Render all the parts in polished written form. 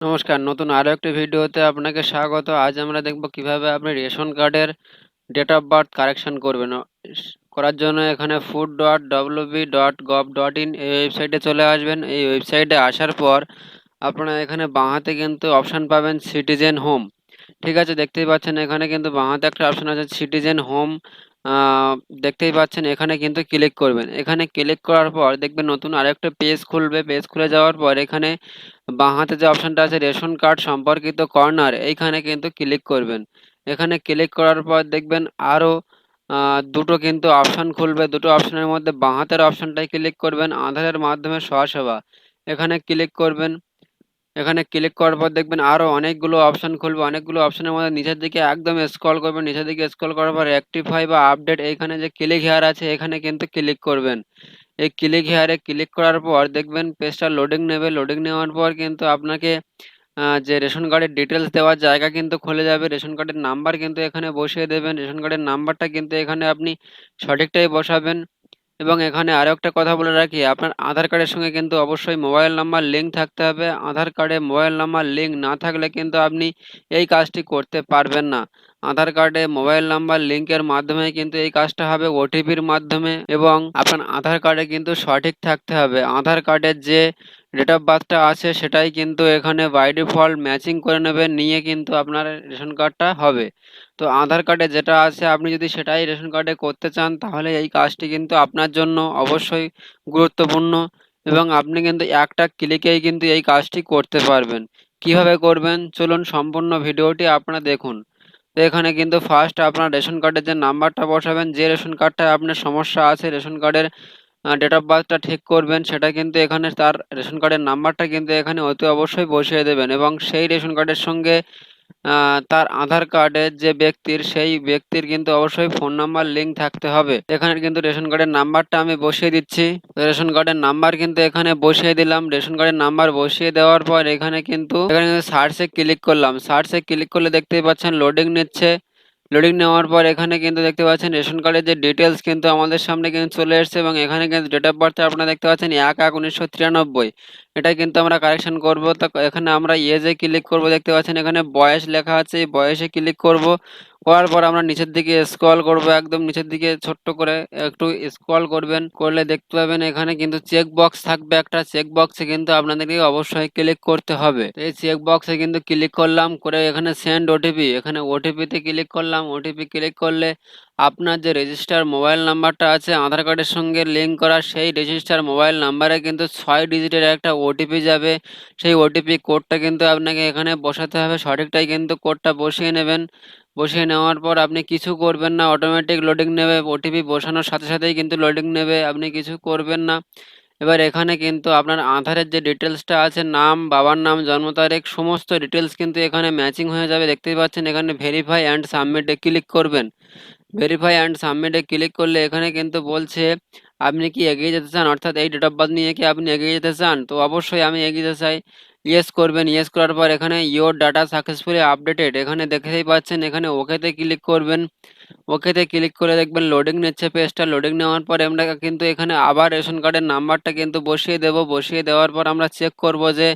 নমস্কার, নতুন আরো একটি ভিডিওতে আপনাকে স্বাগত। আজ আমরা দেখব কিভাবে আপনি রেশন কার্ডের ডেট অফ বার্থ কারেকশন করবেন। করার জন্য এখানে food.wb.gov.in এই ওয়েবসাইটে চলে আসবেন। এই ওয়েবসাইটে আসার পর আপনারা এখানে বাঁহাতে কিন্তু অপশন পাবেন সিটিজেন হোম। ঠিক আছে, দেখতেই পাচ্ছেন এখানে কিন্তু বাঁহাতে একটা অপশন আছে সিটিজেন হোম। দেখতেই পাচ্ছেন এখানে কিন্তু ক্লিক করবেন। এখানে ক্লিক করার পর দেখবেন নতুন আরেকটা পেজ খুলবে। পেজ খুলে যাওয়ার পর এখানে বাঁহাতে যে অপশনটা আছে রেশন কার্ড সম্পর্কিত কর্নার, এইখানে কিন্তু ক্লিক করবেন। এখানে ক্লিক করার পর দেখবেন আরও দুটো কিন্তু অপশন খুলবে। দুটো অপশনের মধ্যে বাঁহাতের অপশনটাই ক্লিক করবেন, আধারের মাধ্যমে সহসেবা, এখানে ক্লিক করবেন। এখানে ক্লিক করার পর দেখবেন আরও অনেকগুলো অপশন খুলবে। অনেকগুলো অপশনের মধ্যে নিচের দিকে একদম স্ক্রল করবেন। নিচের দিকে স্ক্রল করার পর অ্যাক্টিফাই বা আপডেট, এইখানে যে ক্লিক হেয়ার আছে এখানে কিন্তু ক্লিক করবেন। এই ক্লিক হেয়ারে ক্লিক করার পর দেখবেন পেজটা লোডিং নেবে। লোডিং নেওয়ার পর কিন্তু আপনাকে যে রেশন কার্ডের ডিটেলস দেওয়ার জায়গা কিন্তু খুলে যাবে। রেশন কার্ডের নাম্বার কিন্তু এখানে বসিয়ে দেবেন। রেশন কার্ডের নাম্বারটা কিন্তু এখানে আপনি সঠিকটাই বসাবেন। এবং এখানে আরও একটা কথা বলে রাখি, আপনার আধার কার্ডের সঙ্গে কিন্তু অবশ্যই মোবাইল নাম্বার লিঙ্ক থাকতে হবে। আধার কার্ডে মোবাইল নাম্বার লিঙ্ক না থাকলে কিন্তু আপনি এই কাজটি করতে পারবেন না। আধার কার্ডে মোবাইল নাম্বার লিঙ্কের মাধ্যমে কিন্তু এই কাজটা হবে ওটিপির মাধ্যমে, এবং আপনার আধার কার্ডে কিন্তু সঠিক থাকতে হবে। আধার কার্ডের যে ডেট অফ বার্থটা আছে সেটাই কিন্তু এখানে বাই ডিফল্ট ম্যাচিং করে নেবেন, নিয়ে কিন্তু আপনার রেশন কার্ডটা হবে। তো আধার কার্ডে যেটা আছে আপনি যদি সেটাই রেশন কার্ডে করতে চান তাহলে এই কাজটি কিন্তু আপনার জন্য অবশ্যই গুরুত্বপূর্ণ, এবং আপনি কিন্তু একটা ক্লিকেই কিন্তু এই কাজটি করতে পারবেন। কিভাবে করবেন চলুন সম্পূর্ণ ভিডিওটি আপনারা দেখুন। তো এখানে কিন্তু ফার্স্ট আপনার রেশন কার্ডের যে নাম্বারটা বসাবেন, যে রেশন কার্ডটায় আপনার সমস্যা আছে, রেশন কার্ডের ডেট অফ বার্থটা ঠিক করবেন, সেটা কিন্তু এখানে তার রেশন কার্ডের নাম্বারটা কিন্তু এখানে অতি অবশ্যই বসিয়ে দেবেন, এবং সেই রেশন কার্ডের সঙ্গে তার আধার কার্ডের যে ব্যক্তির, সেই ব্যক্তির কিন্তু অবশ্যই ফোন নাম্বার লিঙ্ক থাকতে হবে। এখানে কিন্তু রেশন কার্ডের নাম্বারটা আমি বসিয়ে দিচ্ছি। রেশন কার্ডের নাম্বার কিন্তু এখানে বসিয়ে দিলাম। রেশন কার্ডের নাম্বার বসিয়ে দেওয়ার পর এখানে সার্চে ক্লিক করলাম। সার্চে ক্লিক করলে দেখতেই পাচ্ছেন লোডিং নিচ্ছে। লোডিং নেওয়ার পর এখানে কিন্তু দেখতে পাচ্ছেন রেশন কার্ডের যে ডিটেলস কিন্তু আমাদের সামনে কিন্তু চলে এসছে, এবং এখানে কিন্তু ডেট অফ বার্থে আপনারা দেখতে পাচ্ছেন 1/1/1993। এটা কিন্তু আমরা কারেকশন করব। তো এখানে আমরা এজে ক্লিক করব। দেখতে পাচ্ছেন এখানে বয়স লেখা আছে, এই বয়সে ক্লিক করব। করার পর আমরা নিচের দিকে স্ক্রল করব, একদম নিচের দিকে ছোট্ট করে একটু স্ক্রল করবেন। করলে দেখতে পাবেন এখানে কিন্তু চেক বক্স থাকবে একটা। চেক বক্সে কিন্তু আপনাদেরকে অবশ্যই ক্লিক করতে হবে। তো এই চেক বক্সে কিন্তু ক্লিক করলাম, করে এখানে সেন্ড ওটিপি, এখানে ওটিপিতে ক্লিক করলাম। ওটিপি ক্লিক করলে আপনার যে রেজিস্টার মোবাইল নাম্বারটা আছে আধার কার্ডের সঙ্গে লিঙ্ক করা, সেই রেজিস্টার মোবাইল নাম্বারে কিন্তু 6 ডিজিটের একটা ওটিপি যাবে। সেই ওটিপি কোডটা কিন্তু আপনাকে এখানে বসাতে হবে। সঠিকটাই কিন্তু কোডটা বসিয়ে নেবেন। বসিয়ে নেওয়ার পর আপনি কিছু করবেন না, অটোমেটিক লোডিং নেবে। ওটিপি বসানোর সাথে সাথেই কিন্তু লোডিং নেবে, আপনি কিছু করবেন না। এবার এখানে কিন্তু আপনার আধারের যে ডিটেলসটা আছে, নাম, বাবার নাম, জন্ম তারিখ, সমস্ত ডিটেলস কিন্তু এখানে ম্যাচিং হয়ে যাবে। দেখতেই পাচ্ছেন এখানে ভেরিফাই অ্যান্ড সাবমিটে ক্লিক করবেন। ভেরিফাই অ্যান্ড সাবমিটে ক্লিক করলে এখানে কিন্তু বলছে আপনি কি এগিয়ে যেতে চান, অর্থাৎ এই ডেট অফ বার্থ নিয়ে কি আপনি এগিয়ে যেতে চান। তো অবশ্যই আমি এগিয়ে যেতে চাই, ইয়েস করবেন। ইয়েস করার পর এখানে ইয়োর ডাটা সাকসেসফুলি আপডেটেড, এখানে দেখতেই পাচ্ছেন এখানে ওকেতে ক্লিক করবেন। ওকেতে ক্লিক করে দেখবেন লোডিং নিচ্ছে পেজটা। লোডিং নেওয়ার পরে আমরা কিন্তু এখানে আবার রেশন কার্ডের নাম্বারটা কিন্তু বসিয়ে দেব। বসিয়ে দেওয়ার পর আমরা চেক করব যে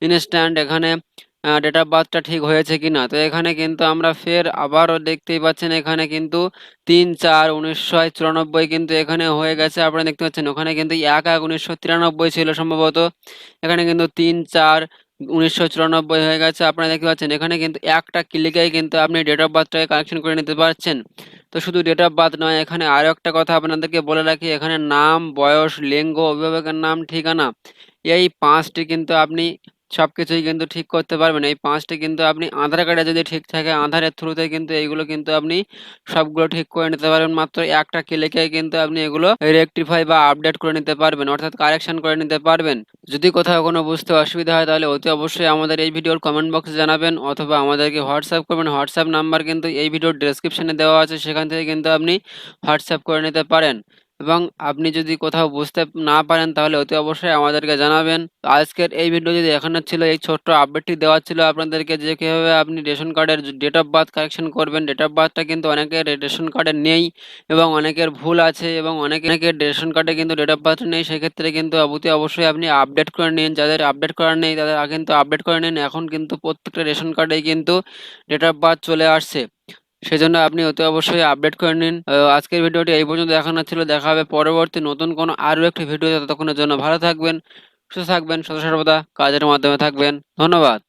ইনস্ট্যান্ট এখানে ডেট অফ বার্থটা ঠিক হয়েছে কিনা। তো এখানে কিন্তু আমরা ফের আবারও দেখতেই পাচ্ছেন এখানে কিন্তু 3/4/1994 কিন্তু এখানে হয়ে গেছে। আপনারা দেখতে পাচ্ছেন ওখানে কিন্তু 1/1/1993 ছিল সম্ভবত, এখানে কিন্তু 3/4/1994 হয়ে গেছে। আপনারা দেখতে পাচ্ছেন এখানে কিন্তু একটা ক্লিকেই কিন্তু আপনি ডেট অফ বার্থটাকে কালেকশন করে নিতে পারছেন। তো শুধু ডেট অফ বার্থ নয়, এখানে আরও একটা কথা আপনাদেরকে বলে রাখি, এখানে নাম, বয়স, লিঙ্গ, অভিভাবকের নাম, ঠিকানা, এই 5টি কিন্তু আপনি সবকিছুই কিন্তু ঠিক করতে পারবেন। এই 5টি কিন্তু আপনি আধার কার্ডে যদি ঠিক থাকে, আধারের থ্রুতে কিন্তু এইগুলো কিন্তু আপনি সবগুলো ঠিক করে নিতে পারবেন। মাত্র একটা ক্লিকেই কিন্তু আপনি এগুলো রেকটিফাই বা আপডেট করে নিতে পারবেন, অর্থাৎ কারেকশন করে নিতে পারবেন। যদি কোথাও কোনো বুঝতে অসুবিধা হয় তাহলে অতি অবশ্যই আমাদের এই ভিডিওর কমেন্ট বক্সে জানাবেন, অথবা আমাদেরকে হোয়াটসঅ্যাপ করবেন। হোয়াটসঅ্যাপ নাম্বার কিন্তু এই ভিডিওর ডেসক্রিপশনে দেওয়া আছে, সেখান থেকে কিন্তু আপনি হোয়াটসঅ্যাপ করে নিতে পারেন। এবং আপনি যদি কোথাও বুঝতে না পারেন তাহলে অতি অবশ্যই আমাদেরকে জানাবেন। তো আজকের এই ভিডিও যদি দেখানোর ছিল, এই ছোট্ট আপডেটটি দেওয়ার ছিল আপনাদেরকে, যে কীভাবে আপনি রেশন কার্ডের ডেট অফ বার্থ কারেকশন করবেন। ডেট অফ বার্থটা কিন্তু অনেকের রেশন কার্ডে নেই এবং অনেকের ভুল আছে এবং অনেকের রেশন কার্ডে কিন্তু ডেট অফ বার্থ নেই। সেক্ষেত্রে কিন্তু অতি অবশ্যই আপনি আপডেট করে নিন। যাদের আপডেট করা নেই তাদের কিন্তু আপডেট করে নিন। এখন কিন্তু প্রত্যেকটা রেশন কার্ডেই কিন্তু ডেট অফ বার্থ চলে আসছে। সেজন্য আপনি অতি অবশ্যই আপডেট করে নিন। আজকের ভিডিওটি এই পর্যন্ত দেখানো ছিল। দেখা হবে পরবর্তী নতুন কোনো আরও একটি ভিডিও। ততক্ষণের জন্য ভালো থাকবেন, সুস্থ থাকবেন, সদা সর্বদা কাজের মাধ্যমে থাকবেন। ধন্যবাদ।